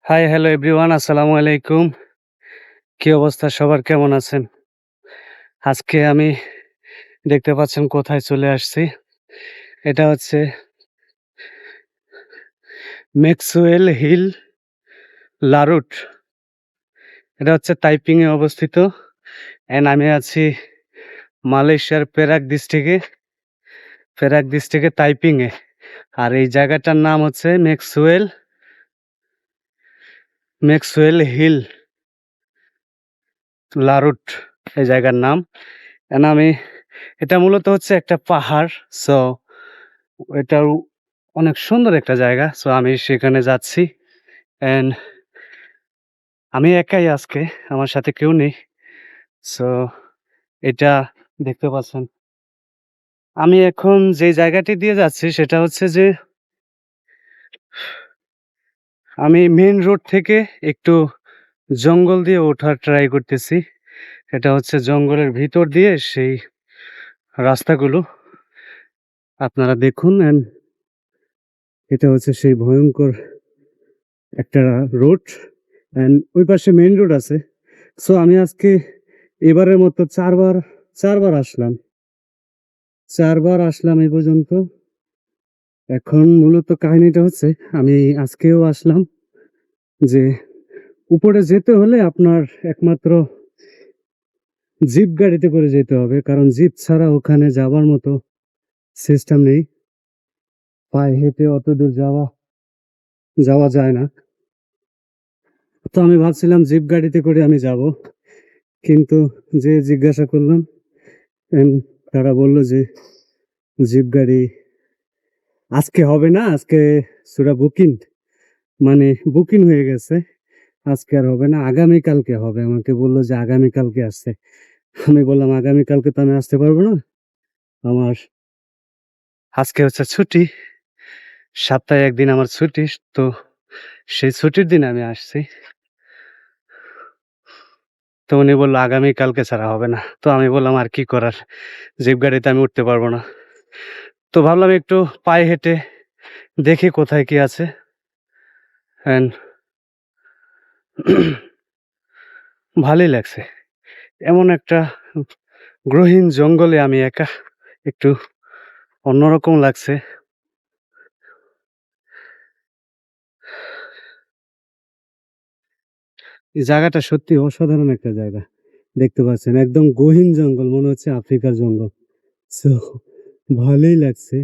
High, hello everyone আসসালামু আলাইকুম। কি অবস্থা সবার কেমন আছেন? আজকে আমি দেখতে পাচ্ছেন কোথায় চলে আসছি। এটা হচ্ছে ম্যাক্সওয়েল হিল লারুট। এটা হচ্ছে তাইপিং এ অবস্থিত। আমি আছি মালয়েশিয়ার পেরাক ডিস্ট্রিক্টে তাইপিং এ। আর এই জায়গাটার নাম হচ্ছে ম্যাক্সওয়েল হিল লারুট এই জায়গার নাম। আমি এটা মূলত হচ্ছে একটা পাহাড়। সো এটাও অনেক সুন্দর একটা জায়গা। সো আমি সেখানে যাচ্ছি। অ্যান্ড আমি একাই আজকে, আমার সাথে কেউ নেই। সো এটা দেখতে পাচ্ছেন। আমি এখন যে জায়গাটি দিয়ে যাচ্ছি সেটা হচ্ছে যে আমি মেইন রোড থেকে একটু জঙ্গল দিয়ে ওঠার ট্রাই করতেছি। এটা হচ্ছে জঙ্গলের ভিতর দিয়ে সেই রাস্তাগুলো আপনারা দেখুন। এটা হচ্ছে সেই ভয়ঙ্কর একটা রোড। ওই পাশে মেইন রোড আছে। সো আমি আজকে এবারের মতো ৪ বার আসলাম। ৪ বার আসলাম এই পর্যন্ত। এখন মূলত কাহিনীটা হচ্ছে আমি আজকেও আসলাম যে উপরে যেতে হলে আপনার একমাত্র জিপ গাড়িতে করে যেতে হবে। কারণ জিপ ছাড়া ওখানে যাবার মতো সিস্টেম নেই। পায়ে হেঁটে অতদূর যাওয়া যাওয়া যায় না। তো আমি ভাবছিলাম জিপ গাড়িতে করে আমি যাব। কিন্তু যে জিজ্ঞাসা করলাম তারা বলল যে জিপ গাড়ি আজকে হবে না, আজকে সুরা বুকিং, মানে বুকিং হয়ে গেছে। আজকে আর হবে না, আগামীকালকে হবে। আমাকে বলল যে আগামীকালকে আসতে। আমি বললাম আগামীকালকে তো আমি আসতে পারবো না। আমার আজকে হচ্ছে ছুটি, সপ্তাহে ১ দিন আমার ছুটি। তো সেই ছুটির দিনে আমি আসছি। তো উনি বলল আগামীকালকে ছাড়া হবে না। তো আমি বললাম আর কি করার, জিপ গাড়িতে আমি উঠতে পারবো না। তো ভাবলাম একটু পায়ে হেঁটে দেখি কোথায় কি আছে। অ্যান্ড ভালোই লাগছে। এমন একটা গহীন জঙ্গলে আমি একা, একটু অন্যরকম লাগছে। এই জায়গাটা সত্যি অসাধারণ একটা জায়গা। দেখতে পাচ্ছেন একদম গহীন জঙ্গল, মনে হচ্ছে আফ্রিকার জঙ্গল। সো ভালোই লাগছে।